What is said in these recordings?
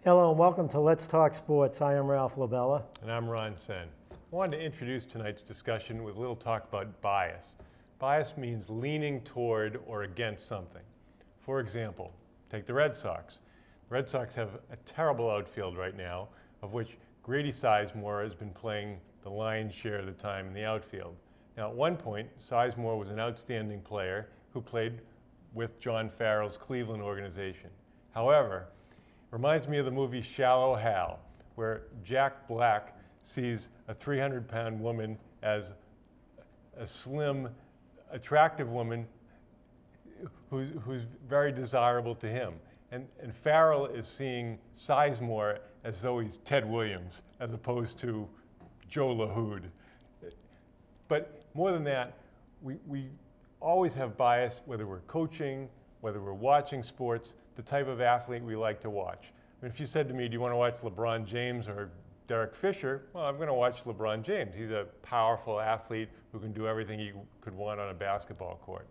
Hello and welcome to Let's Talk Sports. I am Ralph Labella. And I'm Ron Sen. I wanted to introduce tonight's discussion with a little talk about bias. Bias means leaning toward or against something. For example, take the Red Sox. The Red Sox have a terrible outfield right now, of which Grady Sizemore has been playing the lion's share of the time in the outfield. Now, at one point, Sizemore was an outstanding player who played with John Farrell's Cleveland organization. However, it reminds me of the movie Shallow Hal, where Jack Black sees a 300-pound woman as a slim, attractive woman who's very desirable to him. And Farrell is seeing Sizemore as though he's Ted Williams, as opposed to Joe LaHood. But more than that, we always have bias, whether we're coaching, whether we're watching sports, the type of athlete we like to watch. I mean, if you said to me, do you want to watch LeBron James or Derek Fisher? Well, I'm going to watch LeBron James. He's a powerful athlete who can do everything you could want on a basketball court.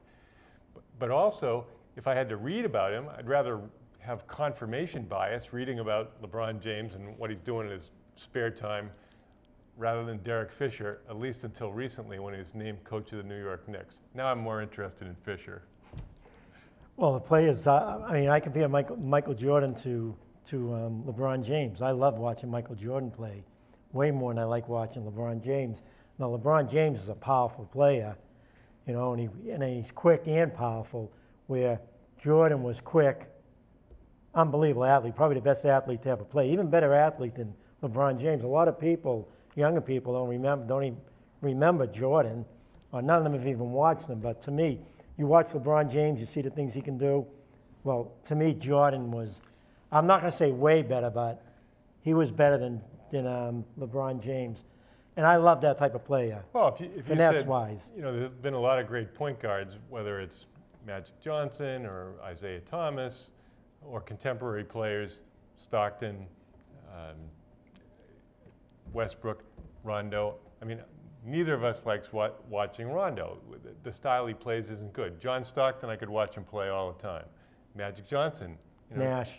But also, if I had to read about him, I'd rather have confirmation bias reading about LeBron James and what he's doing in his spare time rather than Derek Fisher, at least until recently when he was named coach of the New York Knicks. Now I'm more interested in Fisher. Well, the players, I compare Michael Jordan to LeBron James. I love watching Michael Jordan play way more than I like watching LeBron James. Now, LeBron James is a powerful player, you know, and he's quick and powerful, where Jordan was quick, unbelievable athlete, probably the best athlete to ever play, even better athlete than LeBron James. A lot of people, younger people, don't even remember Jordan, or none of them have even watched him. But to me, you watch LeBron James, you see the things he can do. Well, to me, Jordan was, I'm not going to say way better, but he was better than LeBron James. And I love that type of player, well, if finesse-wise. You know, there's been a lot of great point guards, whether it's Magic Johnson or Isaiah Thomas or contemporary players, Stockton, Westbrook, Rondo. I mean, neither of us likes watching Rondo. The style he plays isn't good. John Stockton, I could watch him play all the time. Magic Johnson. Nash,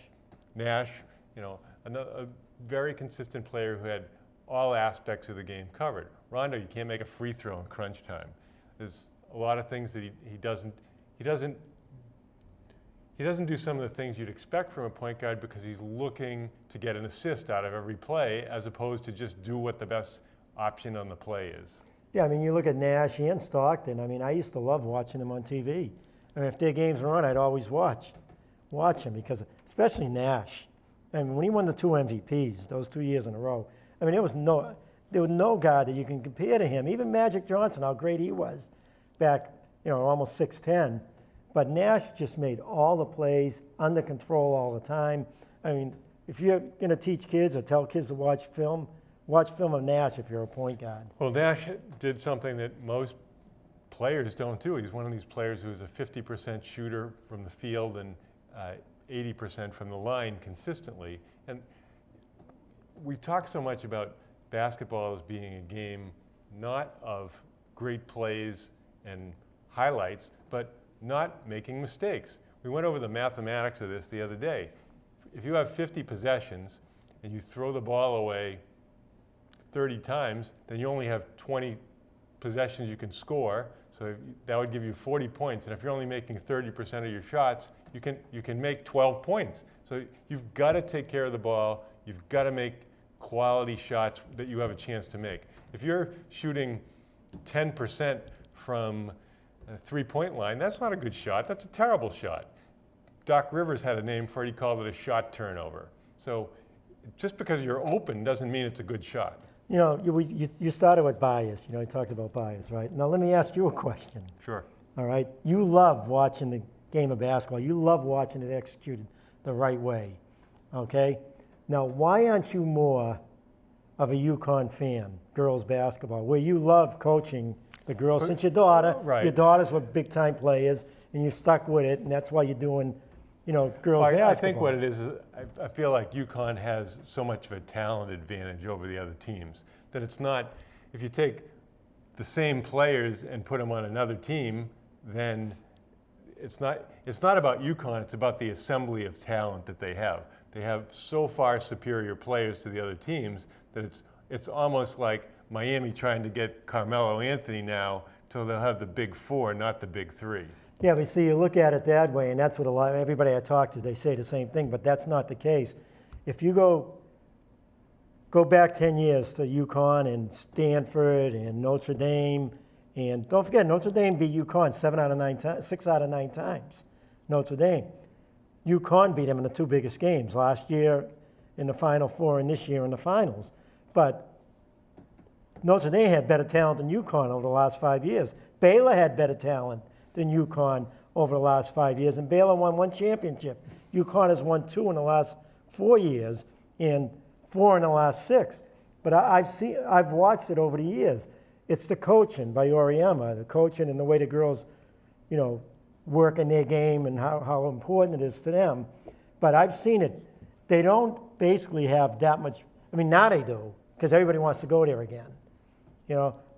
you know, a very consistent player who had all aspects of the game covered. Rondo, you can't make a free throw in crunch time. There's a lot of things that he doesn't do some of the things you'd expect from a point guard because he's looking to get an assist out of every play as opposed to just do what the best option on the play is. Yeah, I mean, you look at Nash and Stockton. I mean, I used to love watching them on TV. I mean, if their games were on, I'd always watch them because, especially Nash. I mean, when he won the 2 MVPs, those 2 years in a row, I mean, there was no guy that you can compare to him. Even Magic Johnson, how great he was back, you know, almost 6'10". But Nash just made all the plays under control all the time. I mean, if you're going to teach kids or tell kids to watch film of Nash if you're a point guard. Well, Nash did something that most players don't do. He's one of these players who's a 50% shooter from the field and 80% from the line consistently. And we talk so much about basketball as being a game not of great plays and highlights, but not making mistakes. We went over the mathematics of this the other day. If you have 50 possessions and you throw the ball away 30 times, then you only have 20 possessions you can score. So that would give you 40 points. And if you're only making 30% of your shots, you can make 12 points. So you've got to take care of the ball. You've got to make quality shots that you have a chance to make. If you're shooting 10% from a three-point line, that's not a good shot. That's a terrible shot. Doc Rivers had a name for it. He called it a shot turnover. So just because you're open doesn't mean it's a good shot. You know, you started with bias. You know, you talked about bias, right? Now let me ask you a question. Sure. All right. You love watching the game of basketball. You love watching it executed the right way. Okay? Now, why aren't you more of a UConn fan, girls basketball, where you love coaching the girls since your daughters were big-time players, and you stuck with it, and that's why you're doing, you know, girls basketball. I think what it is I feel like UConn has so much of a talent advantage over the other teams that it's not, if you take the same players and put them on another team, then it's not about UConn, it's about the assembly of talent that they have. They have so far superior players to the other teams that it's almost like Miami trying to get Carmelo Anthony now till they'll have the big four, not the big three. Yeah, but see, you look at it that way, and that's what everybody I talk to, they say the same thing, but that's not the case. If you go back 10 years to UConn and Stanford and Notre Dame, and don't forget, Notre Dame beat UConn 6 out of 9 times. Notre Dame. UConn beat them in the 2 biggest games, last year in the Final Four and this year in the finals. But Notre Dame had better talent than UConn over the last 5 years. Baylor had better talent than UConn over the last 5 years, and Baylor won 1 championship. UConn has won 2 in the last 4 years and 4 in the last 6. But I've watched it over the years. It's the coaching by Auriemma, the coaching and the way the girls, work in their game and how important it is to them. But I've seen it. They don't basically have that much. I mean, now they do, because everybody wants to go there again.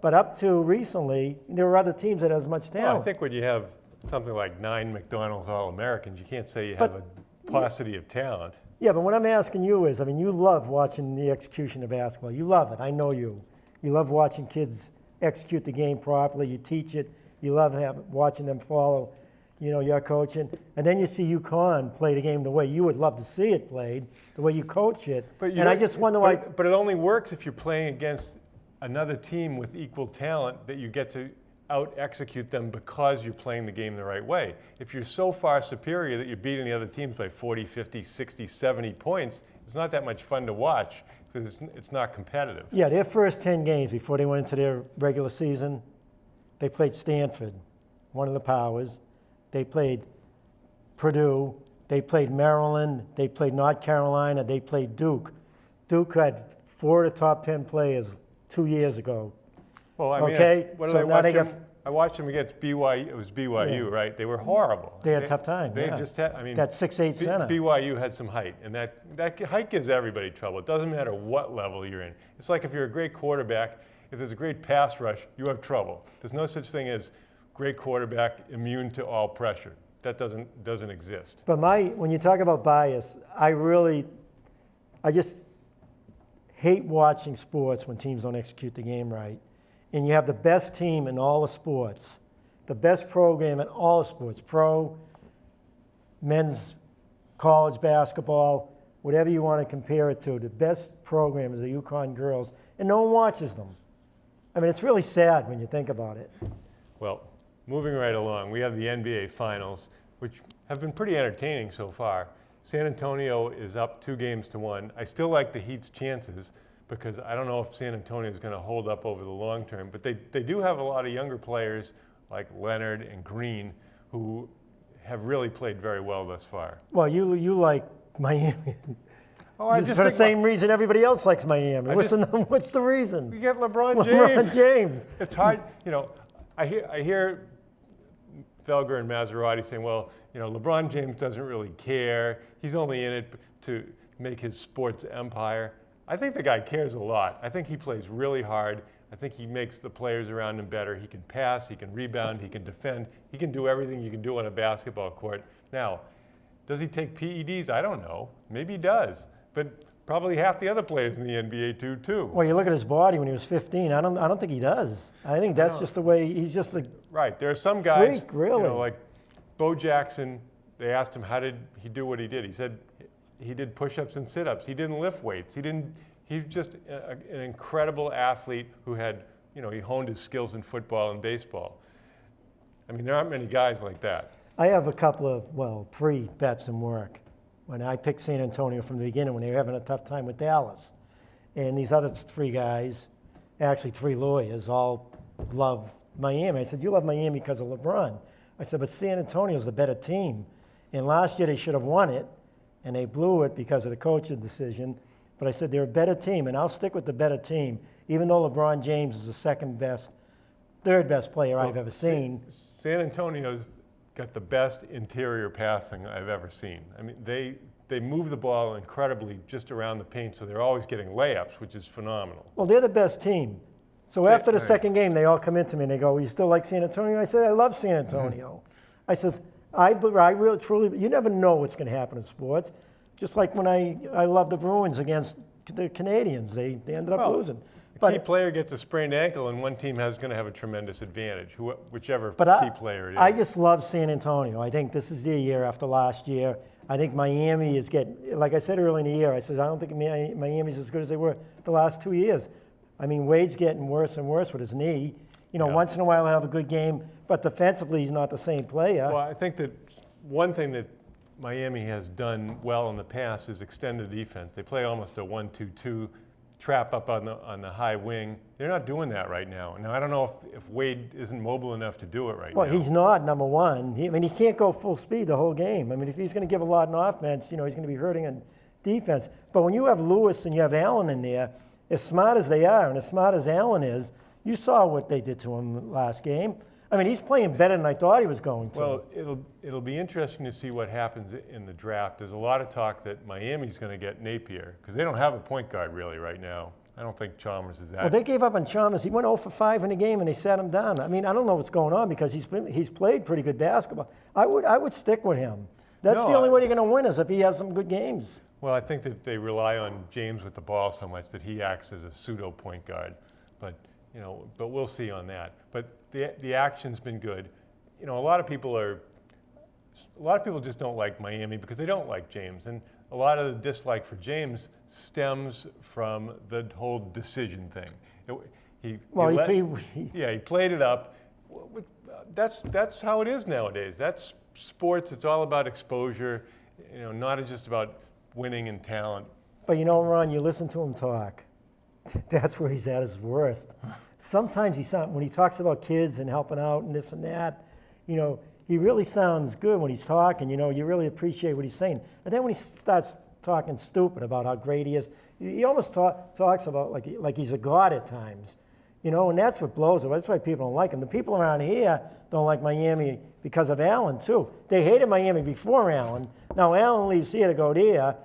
But up to recently, there were other teams that had as much talent. Well, I think when you have something like 9 McDonald's All-Americans, you can't say you have a paucity of talent. Yeah, but what I'm asking you is, you love watching the execution of basketball. You love it. I know you. You love watching kids execute the game properly. You teach it. You love watching them follow, your coaching. And then you see UConn play the game the way you would love to see it played, the way you coach it. And I just wonder why. But it only works if you're playing against another team with equal talent that you get to out-execute them because you're playing the game the right way. If you're so far superior that you're beating the other teams by 40, 50, 60, 70 points, it's not that much fun to watch because it's not competitive. Yeah, their first 10 games before they went into their regular season, they played Stanford, one of the powers. They played Purdue. They played Maryland. They played North Carolina. They played Duke. Duke had 4 of the top 10 players 2 years ago. Well, I mean, okay, so now they I watched them against BYU. It was BYU, right? They were horrible. They had a tough time. They just had. That 6'8" center. BYU had some height, and that height gives everybody trouble. It doesn't matter what level you're in. It's like if you're a great quarterback, if there's a great pass rush, you have trouble. There's no such thing as great quarterback immune to all pressure. That doesn't exist. But when you talk about bias, I just hate watching sports when teams don't execute the game right. And you have the best team in all the sports, the best program in all the sports, pro, men's, college basketball, whatever you want to compare it to. The best program is the UConn girls, and no one watches them. It's really sad when you think about it. Well, moving right along, we have the NBA Finals, which have been pretty entertaining so far. San Antonio is up 2-1. I still like the Heat's chances, because I don't know if San Antonio is going to hold up over the long term. But they do have a lot of younger players like Leonard and Green who have really played very well thus far. Well, you like Miami. Oh, I just for the same reason everybody else likes Miami. What's the reason? You get LeBron James. LeBron James. It's hard. I hear Felger and Maserati saying, well, LeBron James doesn't really care. He's only in it to make his sports empire. I think the guy cares a lot. I think he plays really hard. I think he makes the players around him better. He can pass, he can rebound, he can defend. He can do everything you can do on a basketball court. Now, does he take PEDs? I don't know. Maybe he does. But probably half the other players in the NBA do too. Well, you look at his body when he was 15. I don't think he does. I think that's just the way he's just a right. There are some guys, freak, really. Like Bo Jackson. They asked him how did he do what he did. He said he did push-ups and sit-ups. He didn't lift weights. He's just an incredible athlete who had, he honed his skills in football and baseball. There aren't many guys like that. I have a couple of, 3 bets in work. When I picked San Antonio from the beginning, when they were having a tough time with Dallas. And these other 3 guys, actually 3 lawyers, all love Miami. I said, you love Miami because of LeBron. I said, but San Antonio's the better team. And last year they should have won it. And they blew it because of the coach's decision. But I said, they're a better team, and I'll stick with the better team, even though LeBron James is the third best player I've ever seen. San Antonio's got the best interior passing I've ever seen. They move the ball incredibly just around the paint, so they're always getting layups, which is phenomenal. Well, they're the best team. So after the second game, they all come into me and they go, you still like San Antonio? I said, I love San Antonio. I says, I really truly, you never know what's going to happen in sports. Just like when I love the Bruins against the Canadians, they ended up losing. A key player gets a sprained ankle, and one team is going to have a tremendous advantage, whichever key player it is. I just love San Antonio. I think this is their year after last year. I think Miami is getting, like I said early in the year, I said, I don't think Miami's as good as they were the last 2 years. I mean, Wade's getting worse and worse with his knee. Once in a while he'll have a good game, but defensively he's not the same player. Well, I think that one thing that Miami has done well in the past is extend the defense. They play almost a 1-2-2, trap up on the high wing. They're not doing that right now. Now, I don't know if Wade isn't mobile enough to do it right now. Well, he's not, number one. He can't go full speed the whole game. I mean, if he's going to give a lot in offense, he's going to be hurting on defense. But when you have Lewis and you have Allen in there, as smart as they are and as smart as Allen is, you saw what they did to him last game. I mean, he's playing better than I thought he was going to. Well, it'll be interesting to see what happens in the draft. There's a lot of talk that Miami's going to get Napier because they don't have a point guard really right now. I don't think Chalmers is that. Well, they gave up on Chalmers. He went 0 for 5 in the game, and they sat him down. I mean, I don't know what's going on because he's played pretty good basketball. I would stick with him. That's the only way you're going to win is if he has some good games. Well, I think that they rely on James with the ball so much that he acts as a pseudo point guard. But we'll see on that. But the action's been good. A lot of people just don't like Miami because they don't like James, and a lot of the dislike for James stems from the whole decision thing. He played it up. That's how it is nowadays. That's sports. It's all about exposure. Not just about winning and talent. But Ron, you listen to him talk. That's where he's at his worst. Sometimes when he talks about kids and helping out and this and that, he really sounds good when he's talking. You really appreciate what he's saying. And then when he starts talking stupid about how great he is, he almost talks about like he's a god at times. And that's what blows it. That's why people don't like him. The people around here don't like Miami because of Allen too. They hated Miami before Allen. Now Allen leaves here to go there,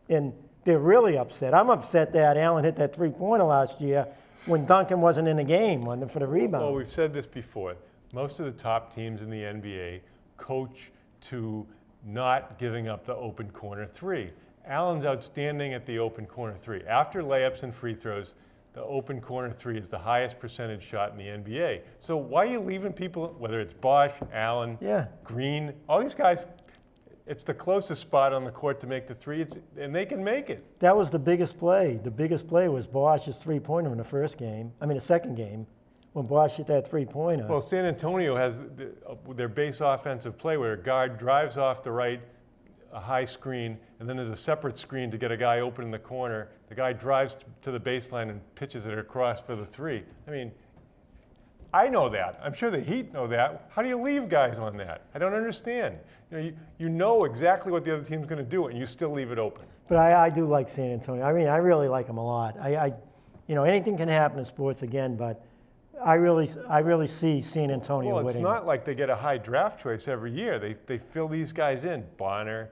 and they're really upset. I'm upset that Allen hit that three-pointer last year when Duncan wasn't in the game for the rebound. Well, we've said this before. Most of the top teams in the NBA coach to not giving up the open corner three. Allen's outstanding at the open corner three. After layups and free throws, the open corner three is the highest percentage shot in the NBA. So why are you leaving people, whether it's Bosch, Allen, Green, all these guys, it's the closest spot on the court to make the three, and they can make it. That was the biggest play. The biggest play was Bosch's three-pointer in the second game, when Bosch hit that three-pointer. Well, San Antonio has their base offensive play where a guard drives off the right, a high screen, and then there's a separate screen to get a guy open in the corner. The guy drives to the baseline and pitches it across for the three. I mean, I know that. I'm sure the Heat know that. How do you leave guys on that? I don't understand. You know exactly what the other team's going to do, and you still leave it open. But I do like San Antonio. I mean, I really like them a lot. Anything can happen in sports again, but I really see San Antonio winning. Well, it's not like they get a high draft choice every year. They fill these guys in. Bonner,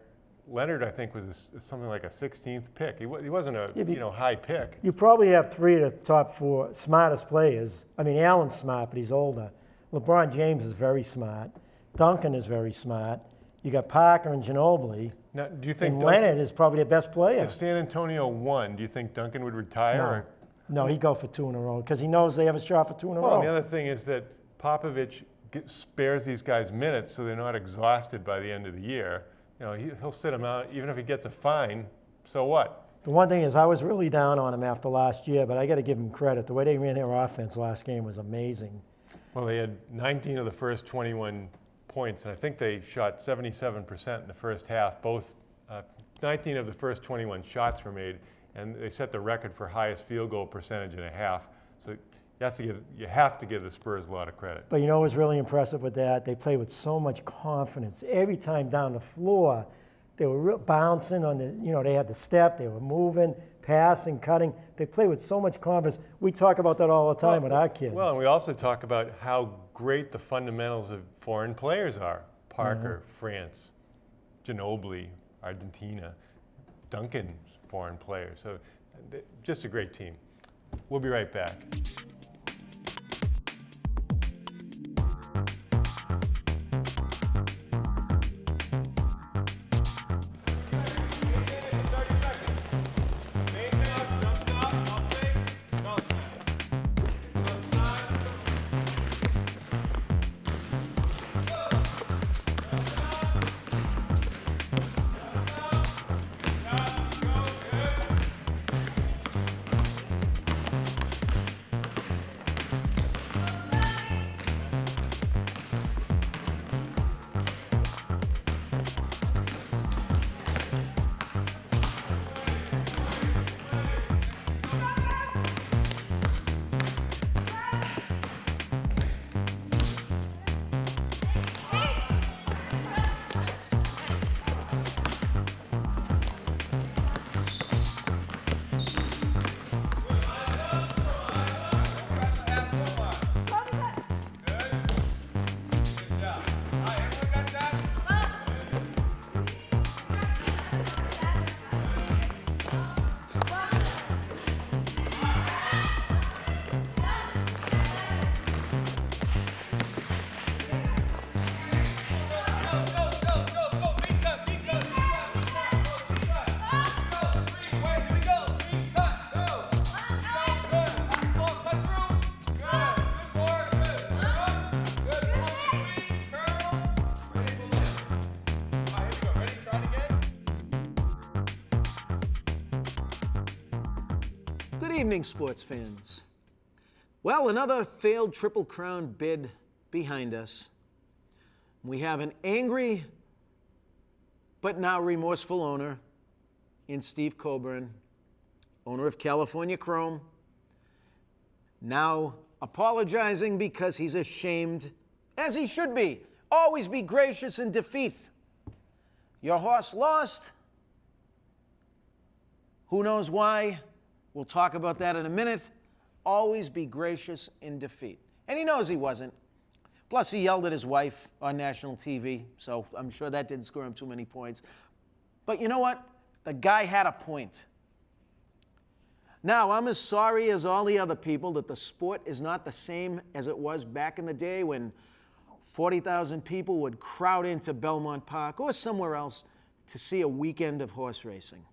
Leonard, I think, was something like a 16th pick. He wasn't a high pick. You probably have 3 of the top 4 smartest players. I mean, Allen's smart, but he's older. LeBron James is very smart. Duncan is very smart. You got Parker and Ginobili. Now, do you think Leonard is probably the best player? If San Antonio won, do you think Duncan would retire? No, he'd go for 2 in a row because he knows they have a shot for 2 in a row. Well, the other thing is that Popovich spares these guys minutes so they're not exhausted by the end of the year. He'll sit them out even if he gets a fine. So what? The one thing is I was really down on him after last year, but I got to give him credit. The way they ran their offense last game was amazing. Well, they had 19 of the first 21 points, and I think they shot 77% in the first half. 19 of the first 21 shots were made, and they set the record for highest field goal percentage in a half. So you have to give the Spurs a lot of credit. But what was really impressive with that? They played with so much confidence. Every time down the floor, they were bouncing on they had the step, they were moving, passing, cutting. They played with so much confidence. We talk about that all the time with our kids. Well, and we also talk about how great the fundamentals of foreign players are. Parker, France, Ginobili, Argentina, Duncan, foreign players. So just a great team. We'll be right back. evening, sports fans. Well, another failed Triple Crown bid behind us. We have an angry but now remorseful owner in Steve Coburn, owner of California Chrome, now apologizing because he's ashamed, as he should be. Always be gracious in defeat. Your horse lost. Who knows why? We'll talk about that in a minute. Always be gracious in defeat. And he knows he wasn't. Plus, he yelled at his wife on national TV, so I'm sure that didn't score him too many points. But you know what? The guy had a point. Now, I'm as sorry as all the other people that the sport is not the same as it was back in the day when 40,000 people would crowd into Belmont Park or somewhere else to see a weekend of horse racing.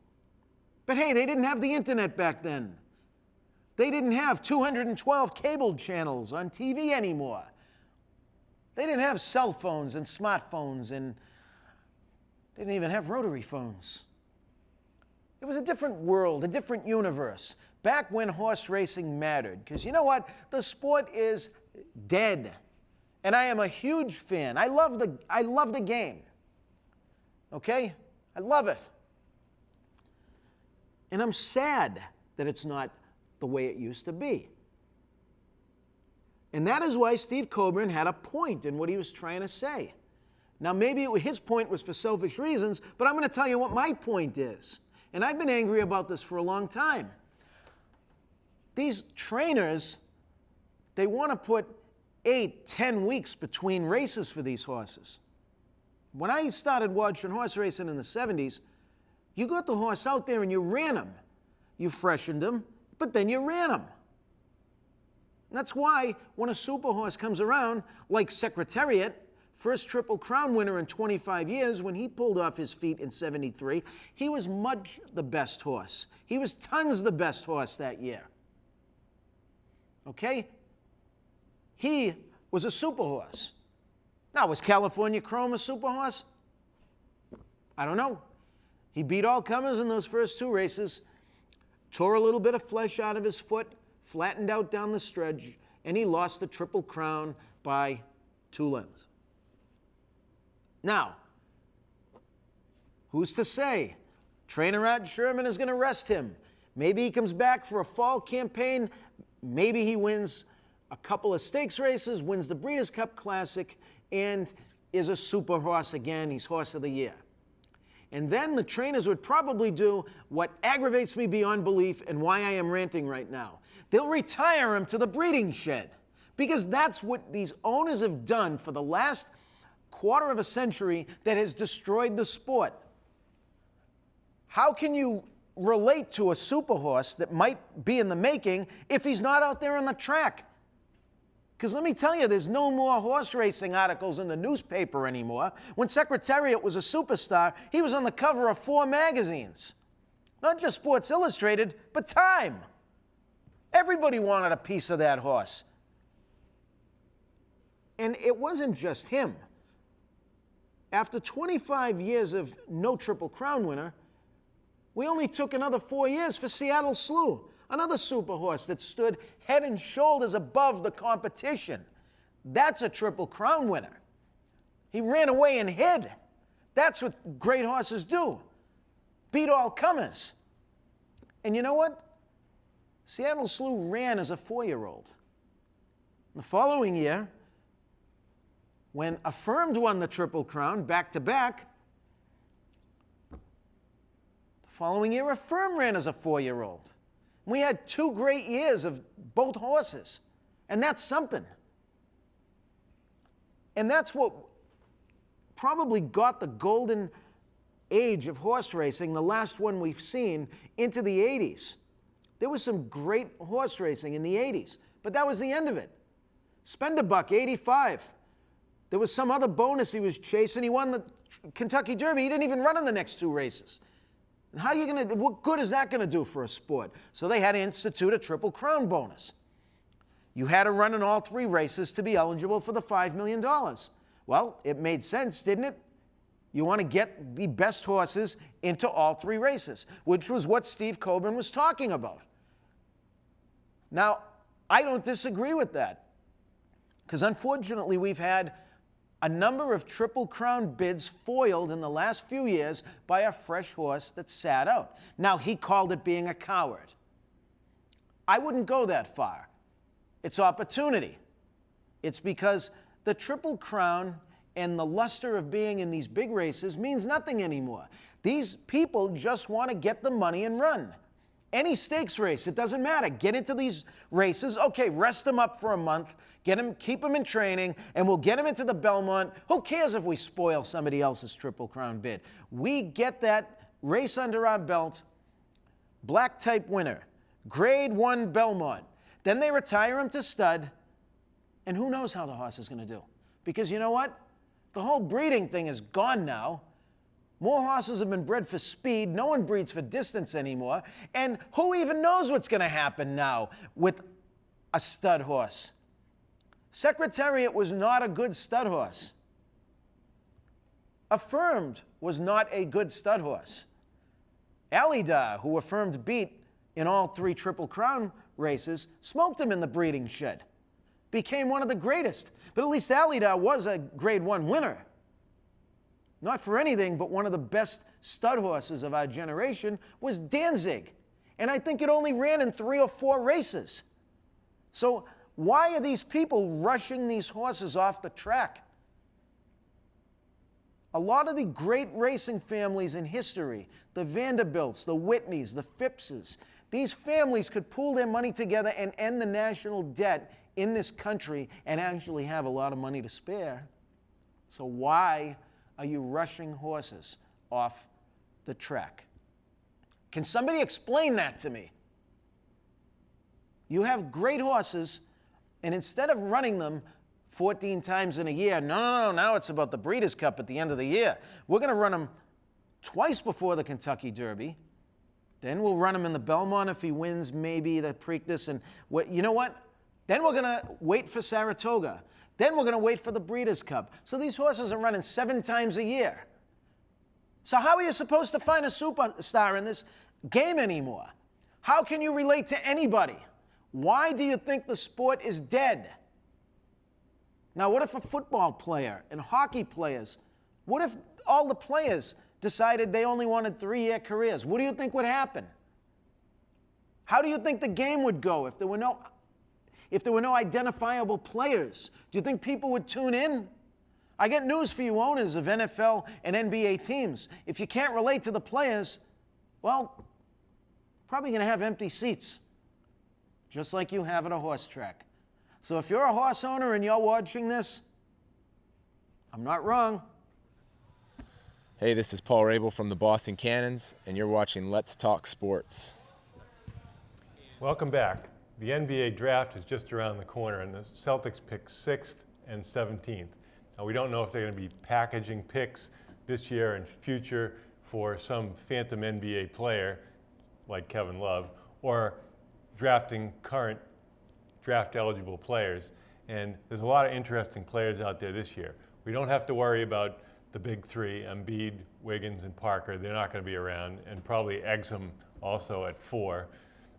But hey, they didn't have the internet back then. They didn't have 212 cable channels on TV anymore. They didn't have cell phones and smartphones, and they didn't even have rotary phones. It was a different world, a different universe, back when horse racing mattered. Because you know what? The sport is dead. And I am a huge fan. I love the game. Okay? I love it. And I'm sad that it's not the way it used to be. And that is why Steve Coburn had a point in what he was trying to say. Now, maybe his point was for selfish reasons, but I'm going to tell you what my point is. And I've been angry about this for a long time. These trainers, they want to put 8, 10 weeks between races for these horses. When I started watching horse racing in the 70s, you got the horse out there and you ran him. You freshened him, but then you ran him. And that's why when a super horse comes around, like Secretariat, first Triple Crown winner in 25 years, when he pulled off his feet in 73, he was much the best horse. He was tons the best horse that year. Okay? He was a super horse. Now, was California Chrome a super horse? I don't know. He beat all comers in those first 2 races, tore a little bit of flesh out of his foot, flattened out down the stretch, and he lost the Triple Crown by 2 lengths. Now, who's to say? Trainer Art Sherman is going to rest him. Maybe he comes back for a fall campaign. Maybe he wins a couple of stakes races, wins the Breeders' Cup Classic, and is a super horse again. He's Horse of the Year. And then the trainers would probably do what aggravates me beyond belief and why I am ranting right now. They'll retire him to the breeding shed, because that's what these owners have done for the last quarter of a century that has destroyed the sport. How can you relate to a super horse that might be in the making if he's not out there on the track? Because let me tell you, there's no more horse racing articles in the newspaper anymore. When Secretariat was a superstar, he was on the cover of 4 magazines. Not just Sports Illustrated, but Time. Everybody wanted a piece of that horse. And it wasn't just him. After 25 years of no Triple Crown winner, we only took another 4 years for Seattle Slew, another super horse that stood head and shoulders above the competition. That's a Triple Crown winner. He ran away and hid. That's what great horses do. Beat all comers. And you know what? Seattle Slew ran as a 4-year-old. The following year, when Affirmed won the Triple Crown back-to-back, the following year Affirmed ran as a 4-year-old. We had 2 great years of both horses, and that's something. And that's what probably got the golden age of horse racing, the last one we've seen, into the 80s. There was some great horse racing in the 80s, but that was the end of it. Spenderbuck, 85. There was some other bonus he was chasing. He won the Kentucky Derby. He didn't even run in the next 2 races. How are you going to, what good is that going to do for a sport? So they had to institute a Triple Crown bonus. You had to run in all 3 races to be eligible for the $5 million. Well, it made sense, didn't it? You want to get the best horses into all 3 races, which was what Steve Coburn was talking about. Now, I don't disagree with that, because unfortunately we've had a number of Triple Crown bids foiled in the last few years by a fresh horse that sat out. Now, he called it being a coward. I wouldn't go that far. It's opportunity. It's because the Triple Crown and the luster of being in these big races means nothing anymore. These people just want to get the money and run. Any stakes race, it doesn't matter. Get into these races. Okay, rest them up for a month. Keep them in training, and we'll get them into the Belmont. Who cares if we spoil somebody else's Triple Crown bid? We get that race under our belt, black type winner, grade 1 Belmont. Then they retire him to stud, and who knows how the horse is going to do. Because you know what? The whole breeding thing is gone now. More horses have been bred for speed. No one breeds for distance anymore. And who even knows what's going to happen now with a stud horse? Secretariat was not a good stud horse. Affirmed was not a good stud horse. Alida, who Affirmed beat in all 3 Triple Crown races, smoked him in the breeding shed. Became one of the greatest. But at least Alida was a grade 1 winner. Not for anything, but one of the best stud horses of our generation was Danzig. And I think it only ran in 3 or 4 races. So why are these people rushing these horses off the track? A lot of the great racing families in history, the Vanderbilts, the Whitneys, the Phippses, these families could pool their money together and end the national debt in this country and actually have a lot of money to spare. So why are you rushing horses off the track? Can somebody explain that to me? You have great horses, and instead of running them 14 times in a year, no, now it's about the Breeders' Cup at the end of the year. We're going to run them twice before the Kentucky Derby. Then we'll run him in the Belmont if he wins maybe the Preakness. And you know what? Then we're going to wait for Saratoga. Then we're going to wait for the Breeders' Cup. So these horses are running 7 times a year. So how are you supposed to find a superstar in this game anymore? How can you relate to anybody? Why do you think the sport is dead? Now, what if a football player and hockey players, what if all the players decided they only wanted 3-year careers? What do you think would happen? How do you think the game would go if there were no identifiable players? Do you think people would tune in? I got news for you owners of NFL and NBA teams. If you can't relate to the players, well, probably going to have empty seats, just like you have at a horse track. So if you're a horse owner and you're watching this, I'm not wrong. Hey, this is Paul Rabel from the Boston Cannons, and you're watching Let's Talk Sports. Welcome back. The NBA draft is just around the corner, and the Celtics pick 6th and 17th. Now, we don't know if they're going to be packaging picks this year and future for some phantom NBA player like Kevin Love, or drafting current draft-eligible players. And there's a lot of interesting players out there this year. We don't have to worry about the big 3, Embiid, Wiggins, and Parker. They're not going to be around, and probably Exum also at 4.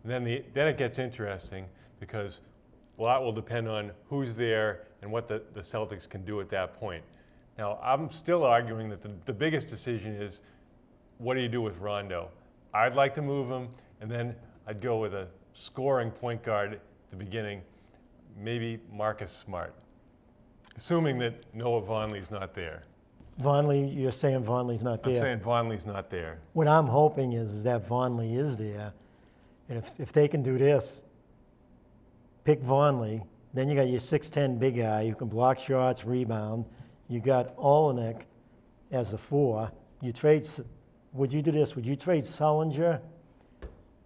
And then it gets interesting because a lot will depend on who's there and what the Celtics can do at that point. Now, I'm still arguing that the biggest decision is, what do you do with Rondo? I'd like to move him, and then I'd go with a scoring point guard at the beginning, maybe Marcus Smart, assuming that Noah Vonleh's not there. Vonleh, you're saying Vonleh's not there? I'm saying Vonleh's not there. What I'm hoping is that Vonleh is there, and if they can do this, pick Vonleh, then you got your 6'10" big guy who can block shots, rebound. You got Olenek as the 4. Would you do this? Would you trade Sullinger,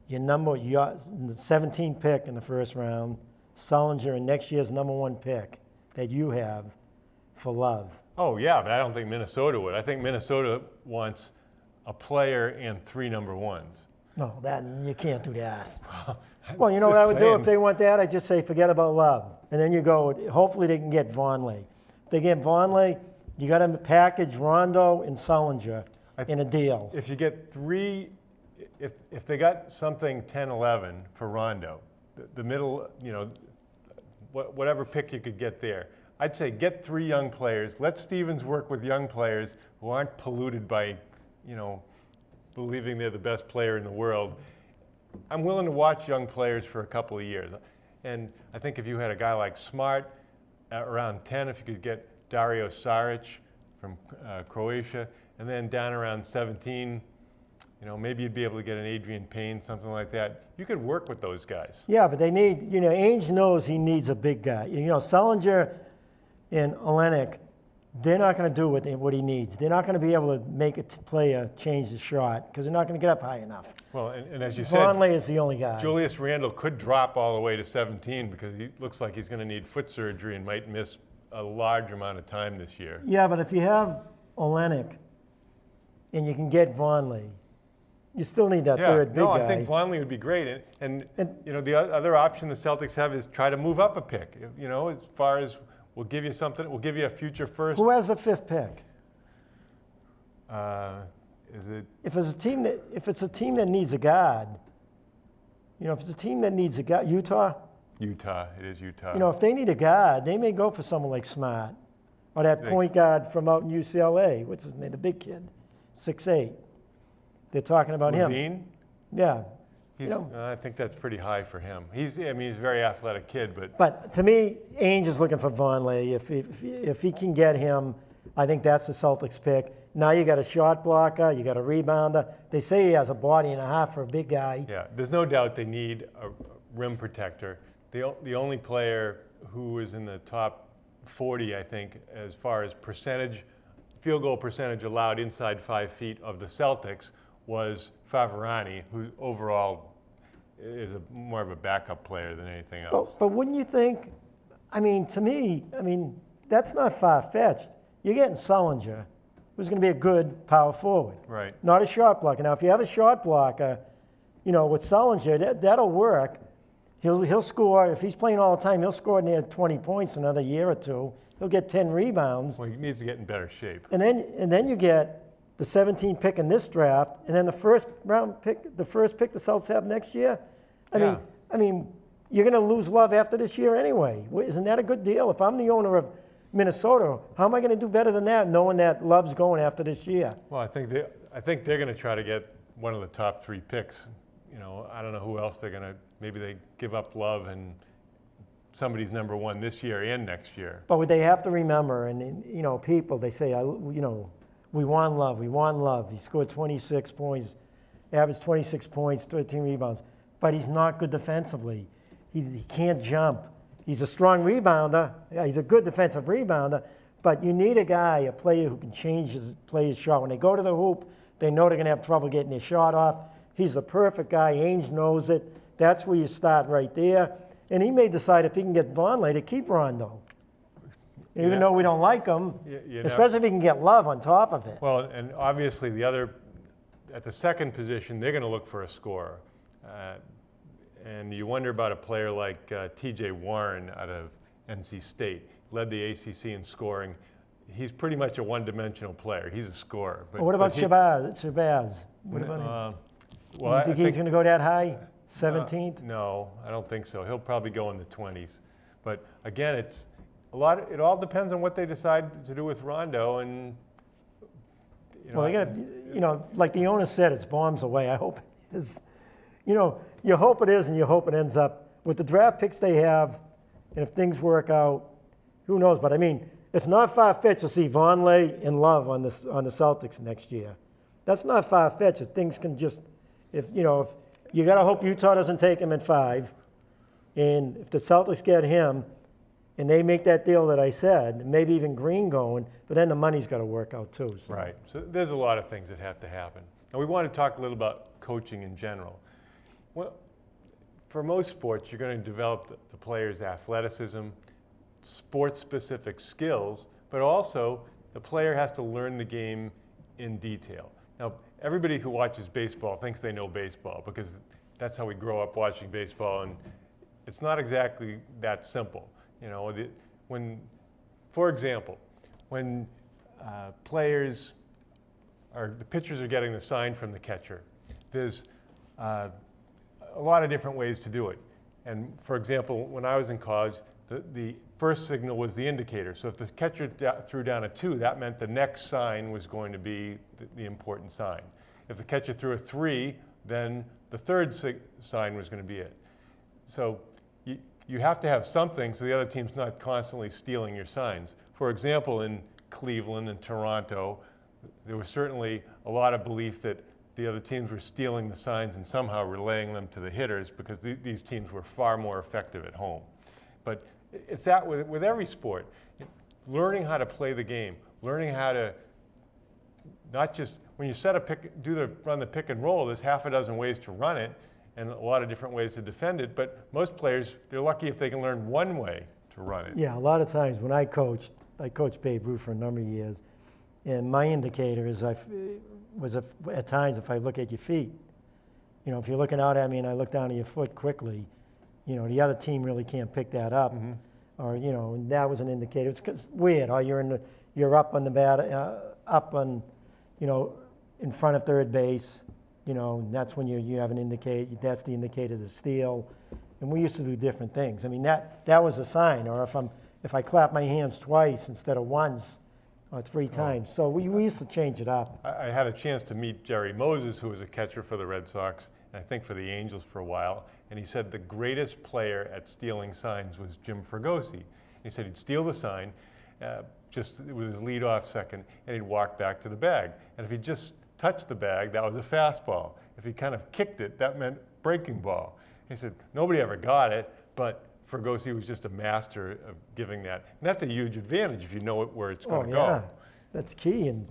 your 17th pick in the first round, Sullinger, and next year's #1 pick that you have for Love? Oh, yeah, but I don't think Minnesota would. I think Minnesota wants a player and 3 number 1s. No, you can't do that. Well, you know what I would do if they want that? I'd just say forget about Love. And then you go, hopefully they can get Vonleh. If they get Vonleh, you got to package Rondo and Sullinger in a deal. If you get 3, if they got something 10-11 for Rondo, the middle, whatever pick you could get there. I'd say get 3 young players. Let Stevens work with young players who aren't polluted by, believing they're the best player in the world. I'm willing to watch young players for a couple of years. And I think if you had a guy like Smart at around 10, if you could get Dario Saric from Croatia, and then down around 17, maybe you'd be able to get an Adrian Payne, something like that. You could work with those guys. Yeah, but they need, Ainge knows he needs a big guy. Sullinger and Olenek, they're not going to do what he needs. They're not going to be able to make a player change the shot because they're not going to get up high enough. Well, and as you said, Vonleh is the only guy. Julius Randle could drop all the way to 17 because he looks like he's going to need foot surgery and might miss a large amount of time this year. Yeah, but if you have Olenek and you can get Vonleh, you still need that third big guy. I think Vonleh would be great. And the other option the Celtics have is try to move up a pick. As far as we'll give you something, we'll give you a future first. Who has the 5th pick? Is it? If it's a team that needs a guard, if it's a team that needs a guard, Utah. Utah, it is Utah. If they need a guard, they may go for someone like Smart or that point guard from out in UCLA. What's his name? The big kid, 6'8". They're talking about him. Levine? Yeah. I think that's pretty high for him. He's a very athletic kid, but. But to me, Ainge is looking for Vonleh. If he can get him, I think that's the Celtics pick. Now you got a shot blocker, you got a rebounder. They say he has a body and a half for a big guy. Yeah, there's no doubt they need a rim protector. The only player who is in the top 40, I think, as far as field goal percentage allowed inside 5 feet of the Celtics was Favorani, who overall is more of a backup player than anything else. But wouldn't you think, to me, that's not far-fetched. You're getting Sullinger, who's going to be a good power forward. Right. Not a shot blocker. Now, if you have a shot blocker, with Sullinger, that'll work. He'll score, if he's playing all the time, he'll score near 20 points another year or two. He'll get 10 rebounds. Well, he needs to get in better shape. And then you get the 17th pick in this draft, and then the first pick the Celtics have next year. I mean, you're going to lose Love after this year anyway. Isn't that a good deal? If I'm the owner of Minnesota, how am I going to do better than that, knowing that Love's going after this year? Well, I think they're going to try to get one of the top 3 picks. I don't know who else they're going to. Maybe they give up Love and somebody's number 1 this year and next year. But what they have to remember, and people, they say, we want Love, we want Love. He scored 26 points, averaged 26 points, 13 rebounds. But he's not good defensively. He can't jump. He's a strong rebounder. Yeah, he's a good defensive rebounder. But you need a guy, a player who can change his player's shot. When they go to the hoop, they know they're going to have trouble getting their shot off. He's the perfect guy. Ainge knows it. That's where you start right there. And he may decide if he can get Vonleh to keep Rondo. Even though we don't like him, especially if he can get Love on top of it. Well, and obviously at the second position, they're going to look for a scorer. And you wonder about a player like T.J. Warren out of NC State. Led the ACC in scoring. He's pretty much a one-dimensional player. He's a scorer. But what about Shabazz? What about him? Well, you think he's going to go that high? 17th? No, I don't think so. He'll probably go in the 20s. But again, it all depends on what they decide to do with Rondo. And well, they got like the owner said, it's bombs away. I hope it is. You hope it is, and you hope it ends up with the draft picks they have. And if things work out, who knows? But it's not far-fetched to see Vonleh and Love on the Celtics next year. That's not far-fetched. If things can just, if you got to hope Utah doesn't take him at 5, and if the Celtics get him, and they make that deal that I said, maybe even Green going, but then the money's got to work out too. So. Right. So there's a lot of things that have to happen. And we want to talk a little about coaching in general. Well, for most sports, you're going to develop the player's athleticism, sports-specific skills, but also the player has to learn the game in detail. Now, everybody who watches baseball thinks they know baseball because that's how we grow up watching baseball, and it's not exactly that simple. For example, when the pitchers are getting the sign from the catcher, there's a lot of different ways to do it. And for example, when I was in college, the first signal was the indicator. So if the catcher threw down a 2, that meant the next sign was going to be the important sign. If the catcher threw a 3, then the third sign was going to be it. So you have to have something so the other team's not constantly stealing your signs. For example, in Cleveland and Toronto, there was certainly a lot of belief that the other teams were stealing the signs and somehow relaying them to the hitters because these teams were far more effective at home. But it's that with every sport. Learning how to play the game, learning how to not just, when you run the pick and roll, there's half a dozen ways to run it and a lot of different ways to defend it, but most players, they're lucky if they can learn one way to run it. Yeah, a lot of times when I coached Babe Ruth for a number of years, and my indicator is at times if I look at your feet. You know, if you're looking out at me and I look down at your foot quickly, you know, the other team really can't pick that up. Mm-hmm. Or, you know, and that was an indicator. It's weird. Or you're up on the up on, you know, in front of third base, you know, and that's when you have an indicator. That's the indicator to steal. And we used to do different things. I mean, that was a sign. Or if I clap my hands twice instead of once or 3 times. So we used to change it up. I had a chance to meet Jerry Moses, who was a catcher for the Red Sox, and I think for the Angels for a while. And he said the greatest player at stealing signs was Jim Fregosi. He said he'd steal the sign just with his leadoff second, and he'd walk back to the bag. And if he just touched the bag, that was a fastball. If he kind of kicked it, that meant breaking ball. He said nobody ever got it, but Fregosi was just a master of giving that. And that's a huge advantage if you know where it's going to go. Yeah, that's key. And,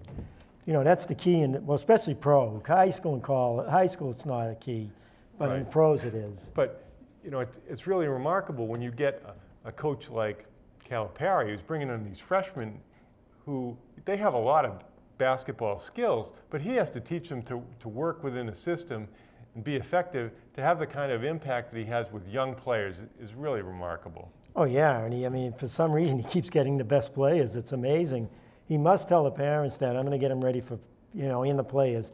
you know, that's the key, well, especially pro. High school and college. High school, it's not a key, but in pros it is. But, you know, it's really remarkable when you get a coach like Calipari who's bringing in these freshmen who, they have a lot of basketball skills, but he has to teach them to work within a system and be effective. To have the kind of impact that he has with young players is really remarkable. Oh yeah, and I mean, for some reason he keeps getting the best players. It's amazing. He must tell the parents that I'm going to get them ready for, you know, in the players.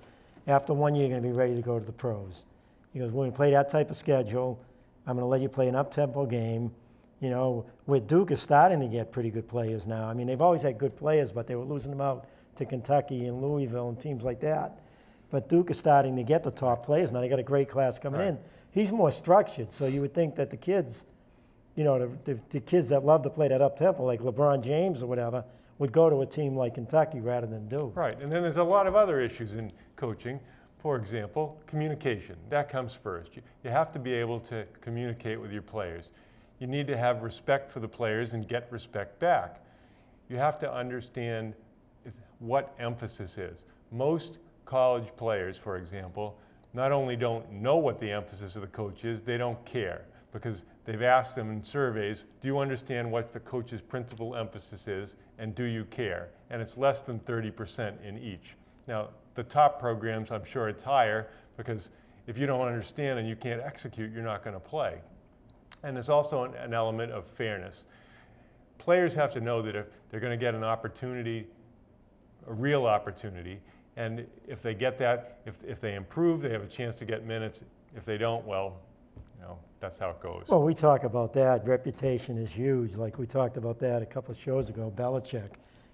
After 1 year, you're going to be ready to go to the pros. He goes, when we play that type of schedule, I'm going to let you play an up-tempo game. You know, with Duke is starting to get pretty good players now. I mean, they've always had good players, but they were losing them out to Kentucky and Louisville and teams like that. But Duke is starting to get the top players now. They got a great class coming in. He's more structured, so you would think that the kids, you know, the kids that love to play that up-tempo, like LeBron James or whatever, would go to a team like Kentucky rather than Duke. Right, and then there's a lot of other issues in coaching. For example, communication. That comes first. You have to be able to communicate with your players. You need to have respect for the players and get respect back. You have to understand what emphasis is. Most college players, for example, not only don't know what the emphasis of the coach is, they don't care because they've asked them in surveys, do you understand what the coach's principal emphasis is and do you care? And it's less than 30% in each. Now, the top programs, I'm sure it's higher because if you don't understand and you can't execute, you're not going to play. And there's also an element of fairness. Players have to know that if they're going to get an opportunity, a real opportunity, and if they get that, if they improve, they have a chance to get minutes. If they don't, well, you know, that's how it goes. Well, we talk about that. Reputation is huge. Like we talked about that a couple of shows ago, Belichick.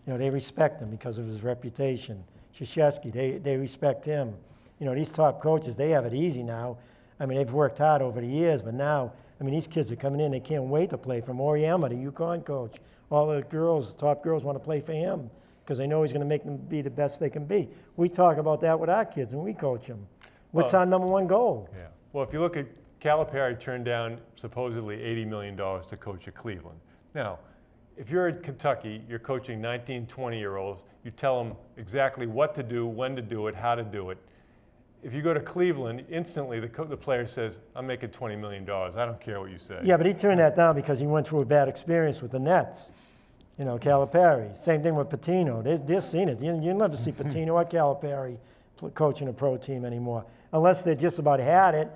You know, they respect him because of his reputation. Krzyzewski, they respect him. You know, these top coaches, they have it easy now. I mean, they've worked hard over the years, but now, I mean, these kids are coming in, they can't wait to play. From Oriama, the UConn coach, all the girls, the top girls want to play for him because they know he's going to make them be the best they can be. We talk about that with our kids and we coach them. What's our number one goal? Yeah. Well, if you look at Calipari turned down supposedly $80 million to coach at Cleveland. Now, if you're at Kentucky, you're coaching 19, 20-year-olds, you tell them exactly what to do, when to do it, how to do it. If you go to Cleveland, instantly the player says, I'm making $20 million. I don't care what you say. Yeah, but he turned that down because he went through a bad experience with the Nets. You know, Calipari. Same thing with Patino. They're seeing it. You'll never see Patino or Calipari coaching a pro team anymore, unless they just about had it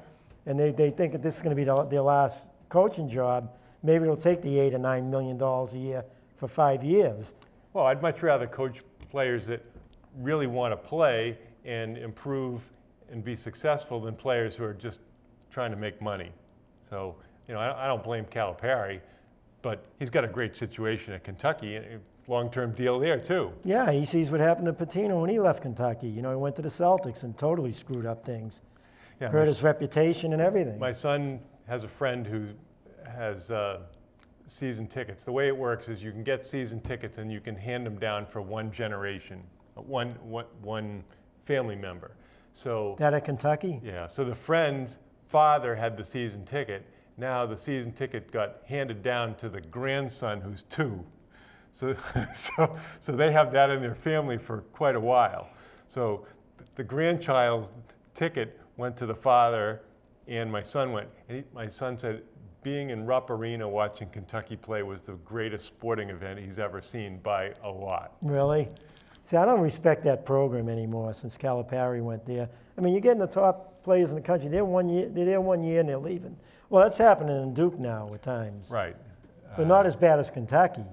and they think that this is going to be their last coaching job. Maybe they'll take the $8 or $9 million a year for 5 years. Well, I'd much rather coach players that really want to play and improve and be successful than players who are just trying to make money. So I don't blame Calipari, but he's got a great situation at Kentucky, and a long-term deal there too. Yeah, he sees what happened to Patino when he left Kentucky. He went to the Celtics and totally screwed up things. Yeah, Hurt his reputation and everything. my son has a friend who has season tickets. The way it works is you can get season tickets and you can hand them down for one generation, one family member. So That at Kentucky? yeah, so the friend's father had the season ticket. Now the season ticket got handed down to the grandson who's 2. So, so they have that in their family for quite a while. So the grandchild's ticket went to the father, and my son went. And my son said, being in Rupp Arena watching Kentucky play was the greatest sporting event he's ever seen by a lot. Really? See, I don't respect that program anymore since Calipari went there. I mean, you're getting the top players in the country. They're there 1 year and they're leaving. Well, that's happening in Duke now at times. Right. But not as bad as Kentucky.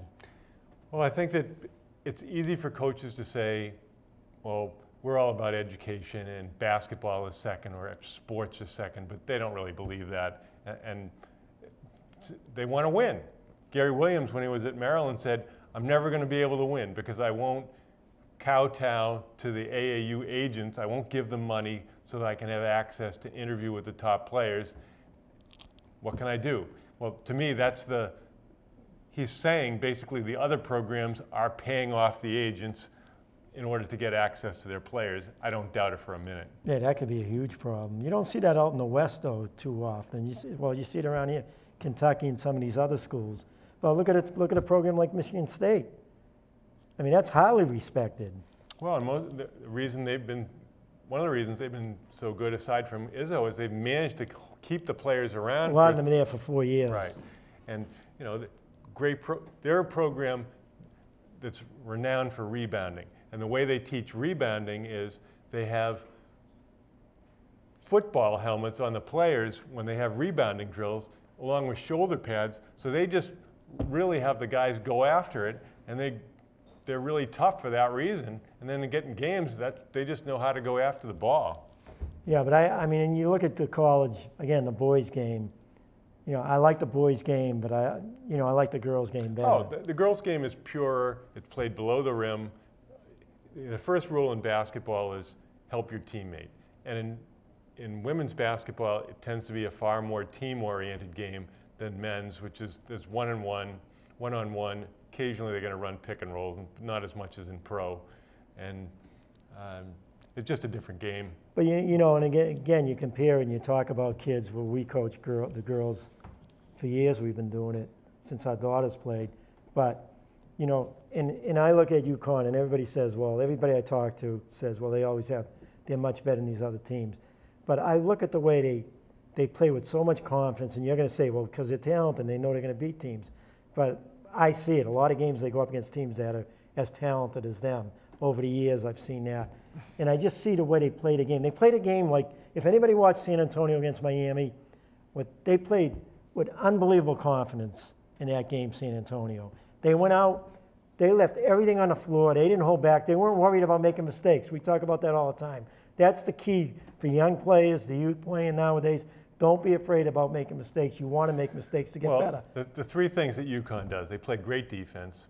Well, I think that it's easy for coaches to say, well, we're all about education and basketball is second or sports is second, but they don't really believe that. And they want to win. Gary Williams, when he was at Maryland, said, I'm never going to be able to win because I won't kowtow to the AAU agents. I won't give them money so that I can have access to interview with the top players. What can I do? Well, to me, he's saying basically the other programs are paying off the agents in order to get access to their players. I don't doubt it for a minute. Yeah, that could be a huge problem. You don't see that out in the West, though, too often. You see it around here, Kentucky and some of these other schools. But look at a program like Michigan State. I mean, that's highly respected. Well, and one of the reasons they've been so good, aside from Izzo, is they've managed to keep the players around. A lot of them are there for 4 years. Right, and they're a program that's renowned for rebounding, and the way they teach rebounding is they have football helmets on the players when they have rebounding drills, along with shoulder pads. So they just really have the guys go after it, and they're really tough for that reason. And then they get in games that they just know how to go after the ball. Yeah, but I mean, and you look at the college, again, the boys' game. I like the boys' game, but I like the girls' game better. Oh, the girls' game is pure. It's played below the rim. The first rule in basketball is help your teammate. And in women's basketball, it tends to be a far more team-oriented game than men's, which is there's one-on-one, one-on-one. Occasionally they're going to run pick and rolls, not as much as in pro. And it's just a different game. But and again, you compare and you talk about kids. Well, we coach the girls for years. We've been doing it since our daughters played. But and I look at UConn, and everybody says, well, everybody I talk to says, well, they're much better than these other teams. But I look at the way they play with so much confidence, and you're going to say, well, because they're talented, and they know they're going to beat teams. But I see it. A lot of games they go up against teams that are as talented as them. Over the years, I've seen that. And I just see the way they play the game. They played a game like, if anybody watched San Antonio against Miami, they played with unbelievable confidence in that game, San Antonio. They went out, they left everything on the floor. They didn't hold back. They weren't worried about making mistakes. We talk about that all the time. That's the key for young players, the youth playing nowadays. Don't be afraid about making mistakes. You want to make mistakes to get better. The three things that UConn does, they play great defense,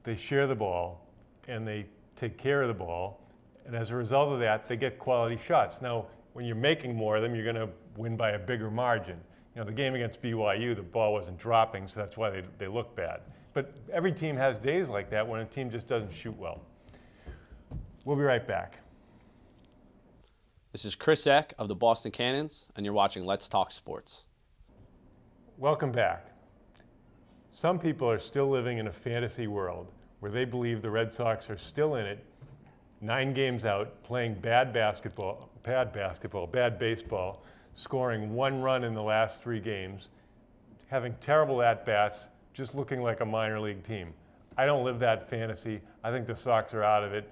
they share the ball, and they take care of the ball. And as a result of that, they get quality shots. Now, when you're making more of them, you're going to win by a bigger margin. The game against BYU, the ball wasn't dropping, so that's why they look bad. But every team has days like that when a team just doesn't shoot well. We'll be right back. This is Chris Eck of the Boston Cannons, and you're watching Let's Talk Sports. Welcome back. Some people are still living in a fantasy world where they believe the Red Sox are still in it, 9 games out, playing bad baseball, scoring 1 run in the last 3 games, having terrible at-bats, just looking like a minor league team. I don't live that fantasy. I think the Sox are out of it.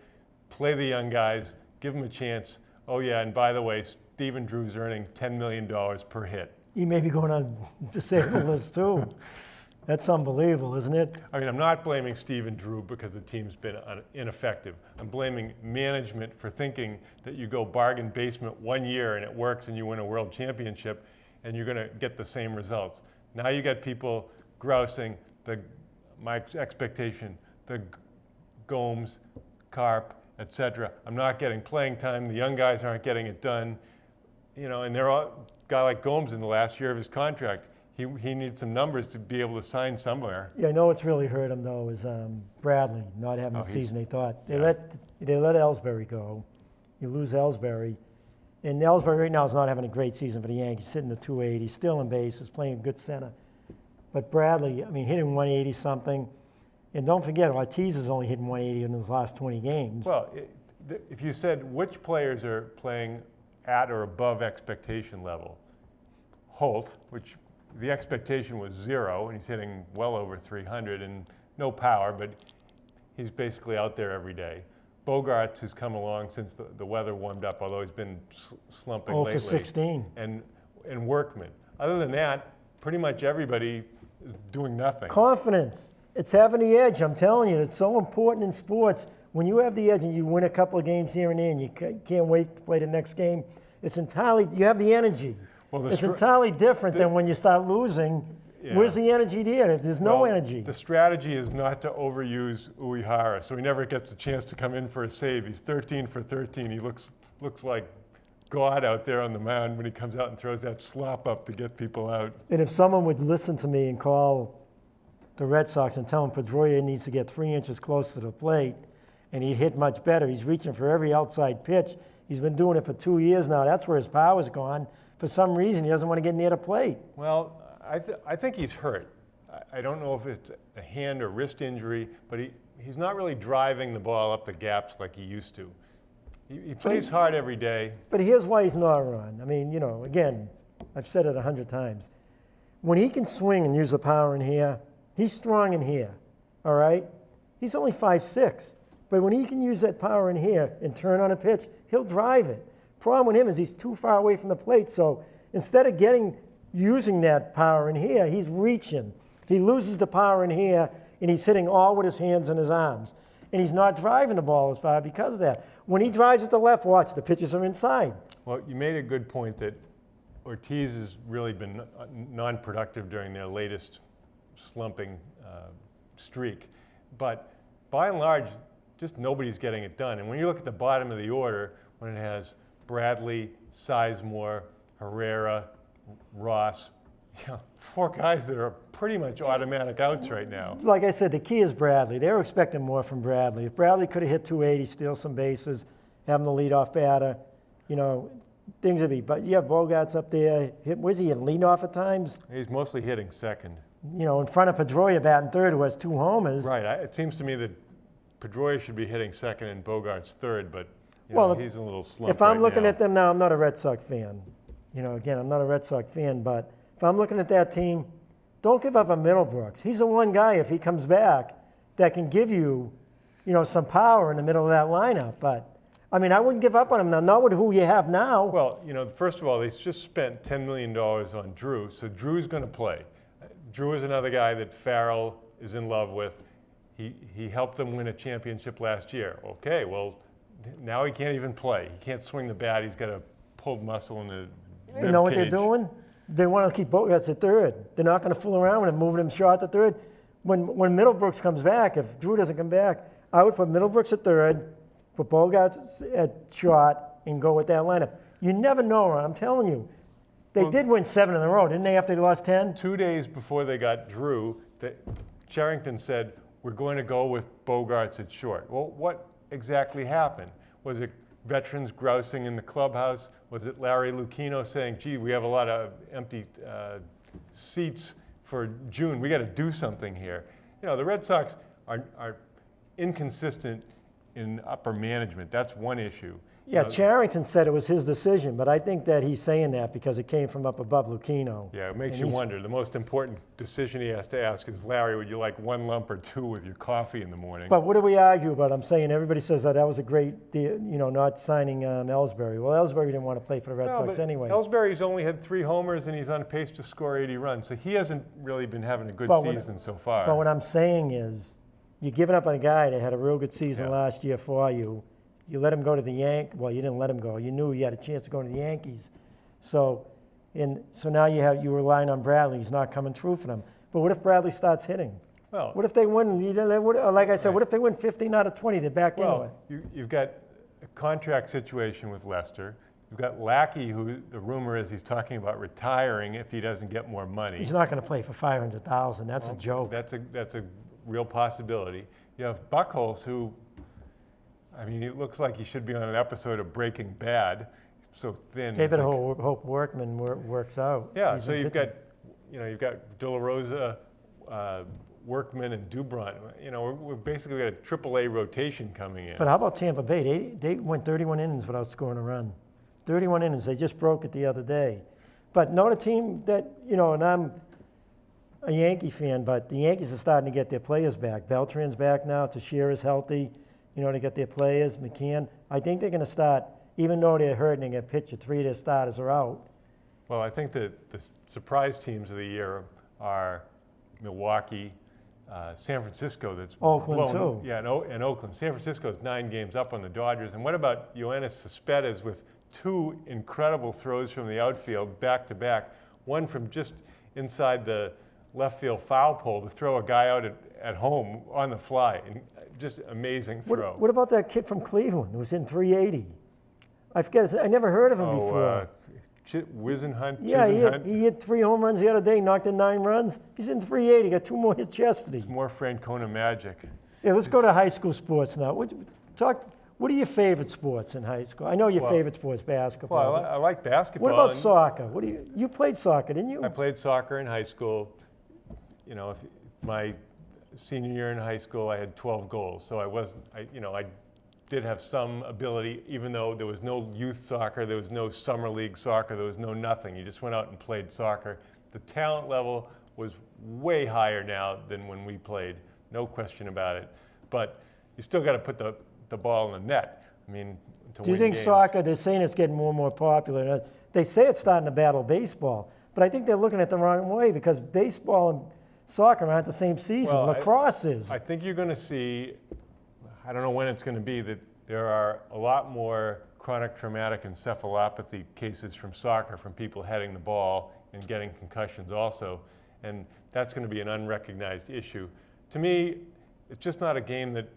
Play the young guys, give them a chance. Oh yeah, and by the way, Stephen Drew's earning $10 million per hit. He may be going on disabled list too. That's unbelievable, isn't it? I mean, I'm not blaming Stephen Drew because the team's been ineffective. I'm blaming management for thinking that you go bargain basement 1 year and it works and you win a world championship, and you're going to get the same results. Now you got people grousing, my expectation, the Gomes, Carp, etc. I'm not getting playing time. The young guys aren't getting it done. And they're all, guy like Gomes in the last year of his contract, he needs some numbers to be able to sign somewhere. Yeah, I know what's really hurt him though is Bradley not having the season they thought. They let Ellsbury go. You lose Ellsbury, and Ellsbury right now is not having a great season for the Yankees. Sitting at 280, still in bases, playing good center. But Bradley, hitting 180 something, and don't forget Ortiz has only hitting 180 in his last 20 games. Well, if you said which players are playing at or above expectation level, Holt, which the expectation was 0, and he's hitting well over 300 and no power, but he's basically out there every day. Bogarts has come along since the weather warmed up, although he's been slumping lately. 0 for 16. And Workman. Other than that, pretty much everybody is doing nothing. Confidence. It's having the edge. I'm telling you, it's so important in sports. When you have the edge and you win a couple of games here and there and you can't wait to play the next game, it's entirely, you have the energy. Well, it's entirely different than when you start losing. Yeah. Where's the energy there? There's no energy. The strategy is not to overuse Uehara, so he never gets a chance to come in for a save. He's 13 for 13. He looks like God out there on the mound when he comes out and throws that slop up to get people out. And if someone would listen to me and call the Red Sox and tell him Pedroia needs to get 3 inches close to the plate, and he'd hit much better. He's reaching for every outside pitch. He's been doing it for 2 years now. That's where his power's gone. For some reason, he doesn't want to get near the plate. Well, I think he's hurt. I don't know if it's a hand or wrist injury, but he's not really driving the ball up the gaps like he used to. He plays hard every day. But here's why he's not run. Again, I've said it 100 times. When he can swing and use the power in here, he's strong in here, all right? He's only 5'6", but when he can use that power in here and turn on a pitch, he'll drive it. Problem with him is he's too far away from the plate, so instead of using that power in here, he's reaching. He loses the power in here, and he's hitting all with his hands and his arms. And he's not driving the ball as far because of that. When he drives it to left, watch, the pitches are inside. Well, you made a good point that Ortiz has really been non-productive during their latest slumping streak. But by and large, just nobody's getting it done. And when you look at the bottom of the order, when it has Bradley, Sizemore, Herrera, Ross, 4 guys that are pretty much automatic outs right now. Like I said, the key is Bradley. They were expecting more from Bradley. If Bradley could have hit 280, steal some bases, have him the leadoff batter, things would be. But yeah, Bogarts up there. Where's he hitting? Leadoff at times? He's mostly hitting second. In front of Pedroia batting third, who has 2 homers. Right. It seems to me that Pedroia should be hitting second and Bogarts third, but he's in a little slump. If I'm looking at them now, I'm not a Red Sox fan. Again, I'm not a Red Sox fan, but if I'm looking at that team, don't give up on Middlebrooks. He's the one guy, if he comes back, that can give you, some power in the middle of that lineup. But, I wouldn't give up on him now, not with who you have now. Well, first of all, they just spent $10 million on Drew, so Drew's going to play. Drew is another guy that Farrell is in love with. He helped them win a championship last year. Okay, well, now he can't even play. He can't swing the bat. He's got a pulled muscle in the rib You know what cage. they're doing? They want to keep Bogarts at third. They're not going to fool around with him, moving him short to third. When Middlebrooks comes back, if Drew doesn't come back, I would put Middlebrooks at third, put Bogarts at short, and go with that lineup. You never know, Ron. I'm telling you. They did win 7 in a row, didn't they, after they lost 10? 2 days before they got Drew, Cherington said, we're going to go with Bogarts at short. Well, what exactly happened? Was it veterans grousing in the clubhouse? Was it Larry Lucchino saying, gee, we have a lot of empty seats for June. We got to do something here. The Red Sox are inconsistent in upper management. That's one issue. Yeah, Cherington said it was his decision, but I think that he's saying that because it came from up above Lucchino. Yeah, it makes you wonder. The most important decision he has to ask is, Larry, would you like 1 lump or 2 with your coffee in the morning? But what do we argue about? I'm saying everybody says that was a great deal, not signing Ellsbury. Well, Ellsbury didn't want to play for the Red Sox anyway. Ellsbury's only had 3 homers, and he's on pace to score 80 runs, so he hasn't really been having a good season so far. But what I'm saying is, you're giving up on a guy that had a real good season last year for you. You let him go to the Yankees. Well, you didn't let him go. You knew he had a chance to go to the Yankees. So And so now you're relying on Bradley. He's not coming through for them. But what if Bradley starts hitting? Well, What if they win? Like I said, what if they win 15 out of 20? They're back into it. you've got a contract situation with Lester. You've got Lackey, who the rumor is he's talking about retiring if he doesn't get more money. He's not going to play for 500,000. That's a joke. That's a real possibility. You have Buchholz, who, I mean, it looks like he should be on an episode of Breaking Bad. So thin. David It's like- Hope Workman works out. Yeah, He's so been you've pitching. got, you've got De La Rosa, Workman, and Dubron. We've basically got a AAA rotation coming in. But how about Tampa Bay? They went 31 innings without scoring a run. 31 innings. They just broke it the other day. But not a team that, and I'm a Yankee fan, but the Yankees are starting to get their players back. Beltran's back now. Teixeira's healthy. They get their players. McCann. I think they're going to start, even though they're hurting and get pitched, 3 of their starters are out. Well, I think that the surprise teams of the year are Milwaukee, San Francisco. That's Oakland, blown, too. Yeah, and Oakland. San Francisco's 9 games up on the Dodgers. And what about Yoenis Cespedes with 2 incredible throws from the outfield back to back? One from just inside the left field foul pole to throw a guy out at home on the fly. And just amazing throw. What about that kid from Cleveland who was in 380? I forget. I never heard of him before. Wisenhunt. Yeah, he hit 3 home runs the other day, knocked in 9 runs. He's in 380, got 2 more hits yesterday. It's more Francona magic. Yeah, let's go to high school sports now. What are your favorite sports in high school? I know your favorite sport's basketball. Well, I like basketball. What about and soccer? You played soccer, didn't you? I played soccer in high school. My senior year in high school, I had 12 goals. So I did have some ability, even though there was no youth soccer, there was no summer league soccer, there was no nothing. You just went out and played soccer. The talent level was way higher now than when we played, no question about it. But you still got to put the ball in the net. I mean, to Do you win think games. soccer, they're saying it's getting more and more popular. They say it's starting to battle baseball, but I think they're looking at it the wrong way because baseball and soccer aren't the same season. Well, Lacrosse is. I think you're going to see, I don't know when it's going to be, that there are a lot more chronic traumatic encephalopathy cases from soccer, from people heading the ball and getting concussions also. And that's going to be an unrecognized issue. To me, it's just not a game that,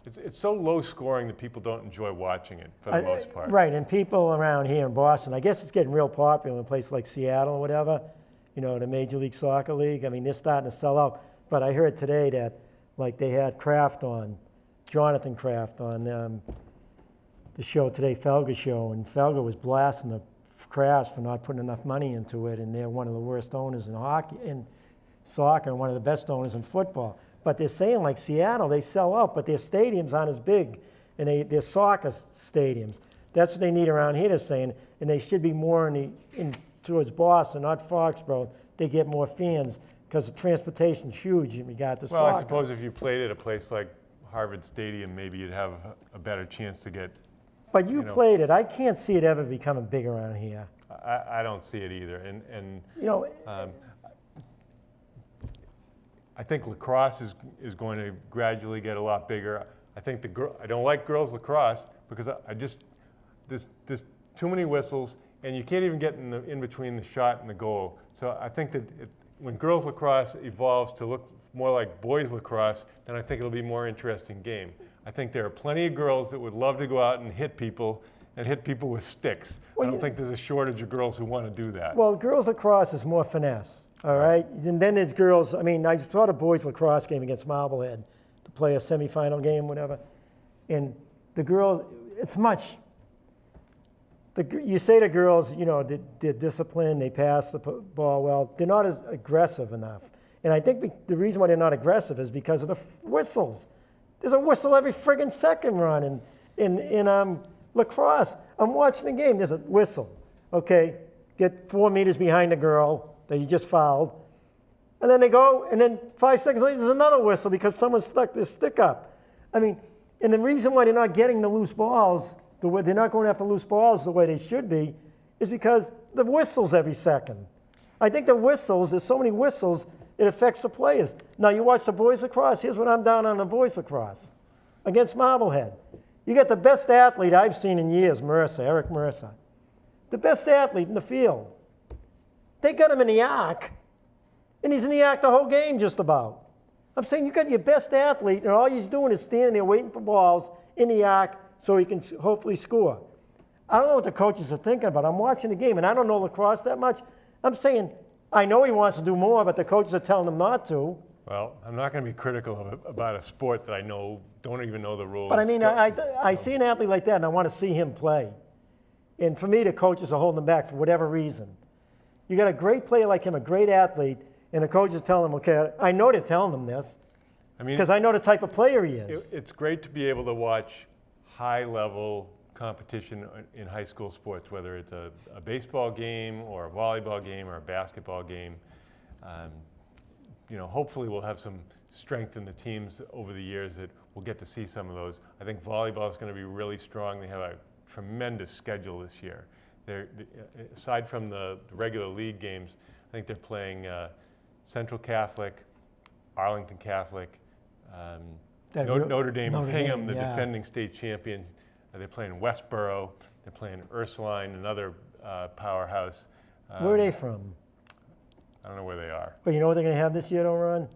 it's so low scoring that people don't enjoy watching it for the most part. Right, and people around here in Boston, I guess it's getting real popular in places like Seattle or whatever, the Major League Soccer League. I mean, they're starting to sell out. But I heard today that, they had Kraft on, Jonathan Kraft on the show today, Felger's show, and Felger was blasting the Kraft for not putting enough money into it, and they're one of the worst owners in hockey, in soccer, and one of the best owners in football. But they're saying, like Seattle, they sell out, but their stadiums aren't as big, and they're soccer stadiums. That's what they need around here, they're saying, and they should be more in towards Boston, not Foxborough. They get more fans because the transportation's huge in regard to soccer. Well, I suppose if you played at a place like Harvard Stadium, maybe you'd have a better chance to get. But you played it. I can't see it ever becoming big around here. I don't see it either, and I think lacrosse is going to gradually get a lot bigger. I think I don't like girls lacrosse because there's too many whistles, and you can't even get in between the shot and the goal. So I think that when girls lacrosse evolves to look more like boys lacrosse, then I think it'll be a more interesting game. I think there are plenty of girls that would love to go out and hit people with sticks. Well, I don't think there's a shortage of girls who want to do that. Well, girls lacrosse is more finesse, all right? And then there's girls, I saw the boys lacrosse game against Marblehead to play a semifinal game, whatever. And the girls, it's much. You say to girls, they're disciplined, they pass the ball well. They're not as aggressive enough. And I think the reason why they're not aggressive is because of the whistles. There's a whistle every friggin' second, Ron, in lacrosse. I'm watching the game, there's a whistle. Okay, get 4 meters behind the girl that you just fouled. And then they go, and then 5 seconds later, there's another whistle because someone stuck their stick up. And the reason why they're not getting the loose balls, they're not going after loose balls the way they should be, is because the whistles every second. I think the whistles, there's so many whistles, it affects the players. Now, you watch the boys lacrosse. Here's what I'm down on the boys lacrosse against Marblehead. You got the best athlete I've seen in years, Eric Mercer. The best athlete in the field. They got him in the arc, and he's in the arc the whole game just about. I'm saying you got your best athlete, and all he's doing is standing there waiting for balls in the arc so he can hopefully score. I don't know what the coaches are thinking about. I'm watching the game, and I don't know lacrosse that much. I'm saying, I know he wants to do more, but the coaches are telling him not to. Well, I'm not going to be critical about a sport that I don't even know the rules. But I mean, I see an athlete like that, and I want to see him play. And for me, the coaches are holding him back for whatever reason. You got a great player like him, a great athlete, and the coaches are telling him, okay, I know they're telling him this, because I know the type of player he is. It's great to be able to watch high-level competition in high school sports, whether it's a baseball game or a volleyball game or a basketball game. Hopefully we'll have some strength in the teams over the years that we'll get to see some of those. I think volleyball is going to be really strong. They have a tremendous schedule this year. Aside from the regular league games, I think they're playing Central Catholic, Arlington Catholic, Notre Dame of Hingham, the defending state champion. They're playing Westboro. They're playing Ursuline, another powerhouse. Where are they from? I don't know where they are. But you know what they're going to have this year, though, Ron?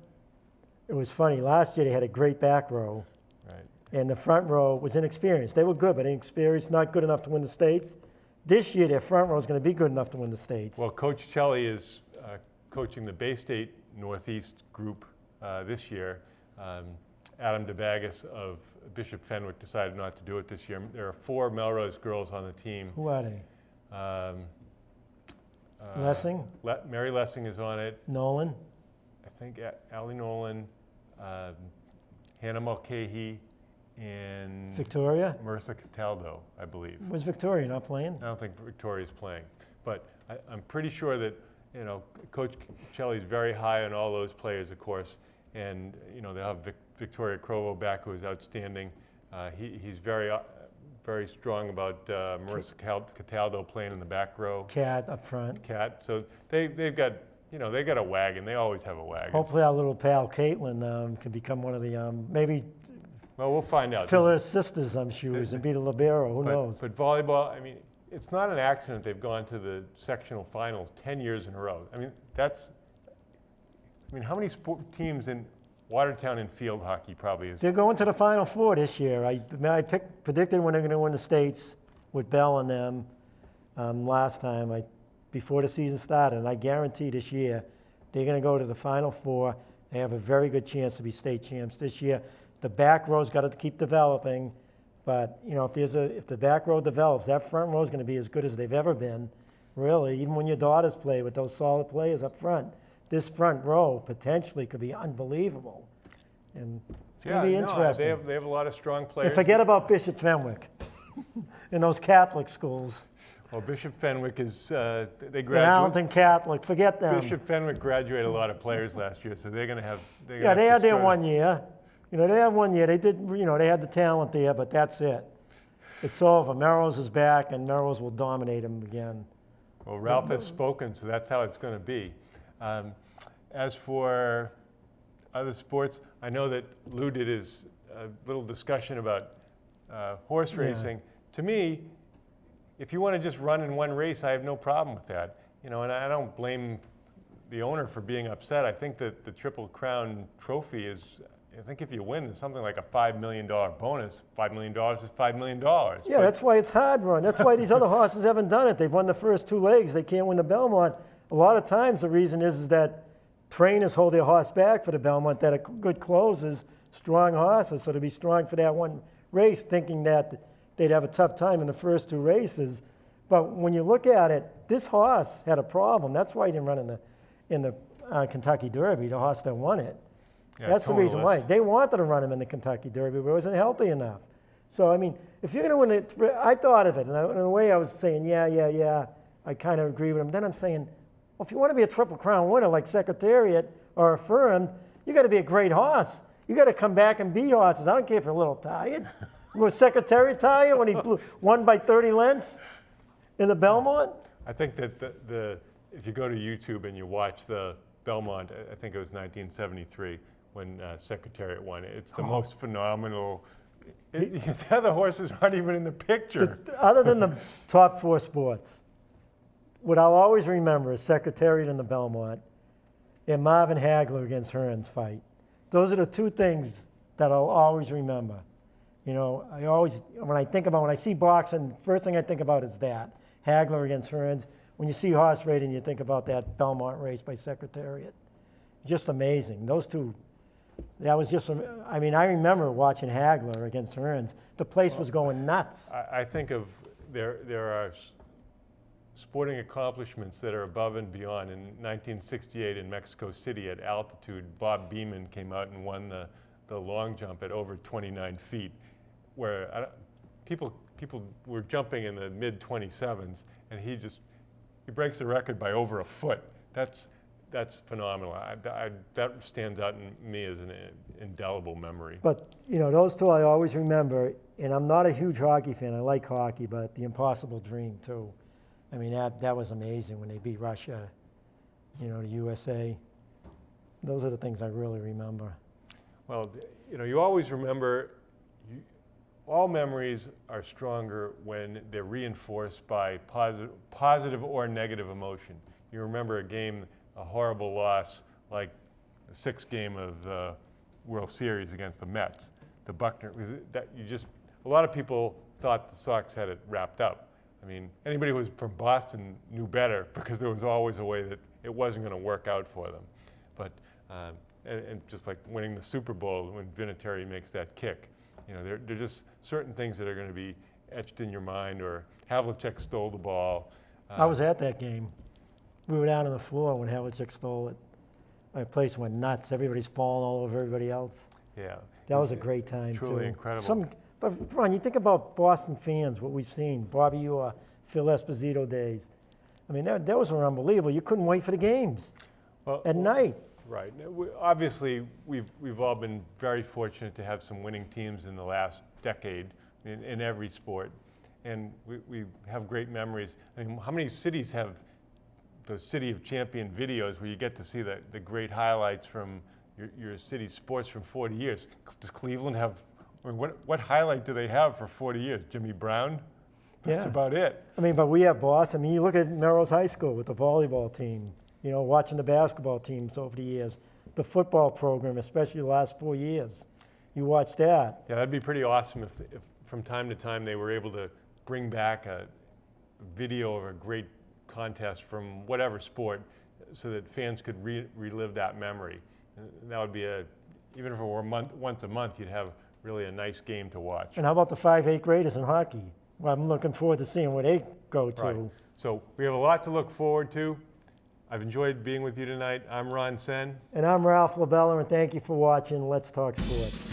It was funny. Last year they had a great back row, Right. and the front row was inexperienced. They were good, but inexperienced, not good enough to win the states. This year their front row is going to be good enough to win the states. Well, Coach Kelly is coaching the Bay State Northeast group this year. Adam DeBaggis of Bishop Fenwick decided not to do it this year. There are 4 Melrose girls on the team. Who are they? Lessing? Mary Lessing is on it. Nolan? I think Allie Nolan, Hannah Mulcahy, and Victoria? Marissa Cataldo, I believe. Was Victoria not playing? I don't think Victoria's playing, but I'm pretty sure that Coach Kelly's very high on all those players, of course, and they'll have Victoria Crovo back, who is outstanding. He's very strong about Marissa Cataldo playing in the back row. Cat up front. Cat. So they've got they got a wagon. They always have a wagon. Hopefully our little pal Caitlin can become one of the maybe. Well, we'll find out. Fill her sister's shoes and beat a libero. Who knows? But volleyball, I mean, it's not an accident they've gone to the sectional finals 10 years in a row. I mean, how many teams in Watertown in field hockey probably is? They're going to the Final Four this year. I predicted when they're going to win the states with Bell and them last time before the season started, and I guarantee this year they're going to go to the Final Four. They have a very good chance to be state champs this year. The back row's got to keep developing, but if the back row develops, that front row is going to be as good as they've ever been. Really, even when your daughters play with those solid players up front, this front row potentially could be unbelievable, and it's going to be interesting. They have a lot of strong players. And forget about Bishop Fenwick and those Catholic schools. Well, Bishop Fenwick is they And graduated. Arlington Catholic, forget them. Bishop Fenwick graduated a lot of players last year, so they're going to have. They had their 1 year. They had 1 year. They did. They had the talent there, but that's it. It's over. Melrose is back, and Melrose will dominate them again. Well, Ralph has spoken, so that's how it's going to be. As for other sports, I know that Lou did his little discussion about horse racing. To me, if you want to just run in one race, I have no problem with that. And I don't blame the owner for being upset. I think that the Triple Crown trophy is, I think if you win, it's something like a $5 million bonus. $5 million is $5 million. Yeah, that's why it's hard run. That's why these other horses haven't done it. They've won the first 2 legs. They can't win the Belmont. A lot of times the reason is that trainers hold their horse back for the Belmont, that a good closers, strong horses, so to be strong for that one race, thinking that they'd have a tough time in the first 2 races. But when you look at it, this horse had a problem. That's why he didn't run in the Kentucky Derby, the horse that won it. Yeah, that's the reason why. list. They wanted to run him in the Kentucky Derby, but it wasn't healthy enough. So, I mean, if you're going to win it, I thought of it, and in a way I was saying, yeah, I kind of agree with him. Then I'm saying, well, if you want to be a Triple Crown winner like Secretariat or Affirmed, you got to be a great horse. You got to come back and beat horses. I don't care if you're a little tired. Was Secretariat tired when he won by 30 lengths in the Belmont? I think that if you go to YouTube and you watch the Belmont, I think it was 1973 when Secretariat won. It's the most phenomenal. The other horses aren't even in the picture. Other than the top 4 sports, what I'll always remember is Secretariat in the Belmont and Marvin Hagler against Hearns fight. Those are the two things that I'll always remember. You know, I always, when I see boxing, first thing I think about is that, Hagler against Hearns. When you see horse racing, you think about that Belmont race by Secretariat. Just amazing. Those two, that was just, I mean, I remember watching Hagler against Hearns. The place was going nuts. I think of, there are sporting accomplishments that are above and beyond. In 1968 in Mexico City at altitude, Bob Beamon came out and won the long jump at over 29 feet, where people were jumping in the mid-27s, and he breaks the record by over a foot. That's phenomenal. That stands out in me as an indelible memory. But, you know, those two I always remember, and I'm not a huge hockey fan. I like hockey, but the Impossible Dream, too. I mean, that was amazing when they beat Russia, you know, the USA. Those are the things I really remember. Well, you know, you always remember, all memories are stronger when they're reinforced by positive or negative emotion. You remember a horrible loss, like the sixth game of the World Series against the Mets, the Buckner, a lot of people thought the Sox had it wrapped up. I mean, anybody who was from Boston knew better, because there was always a way that it wasn't going to work out for them. But, and just like winning the Super Bowl when Vinatieri makes that kick, you know, there are just certain things that are going to be etched in your mind, or Havlicek stole the ball. I was at that game. We were down on the floor when Havlicek stole it. My place went nuts. Everybody's falling all over everybody else. Yeah. That was a great time, truly too. incredible. But Ron, you think about Boston fans, what we've seen, Bobby Orr, Phil Esposito days. I mean, those were unbelievable. You couldn't wait for the games at night. Right. Obviously, we've all been very fortunate to have some winning teams in the last decade in every sport, and we have great memories. I mean, how many cities have those City of Champion videos where you get to see the great highlights from your city's sports from 40 years? Does Cleveland have, I mean, what highlight do they have for 40 years? Jimmy Brown? That's about it. I mean, but we have Boston. I mean, you look at Melrose High School with the volleyball team, you know, watching the basketball teams over the years, the football program, especially the last 4 years. You watch that. Yeah, that'd be pretty awesome if from time to time they were able to bring back a video of a great contest from whatever sport, so that fans could relive that memory. And that would be even if it were once a month, you'd have really a nice game to watch. And how about the 5'8" graders in hockey? Well, I'm looking forward to seeing where they go to. Right. So we have a lot to look forward to. I've enjoyed being with you tonight. I'm Ron Sen. And I'm Ralph LaBella, and thank you for watching Let's Talk Sports.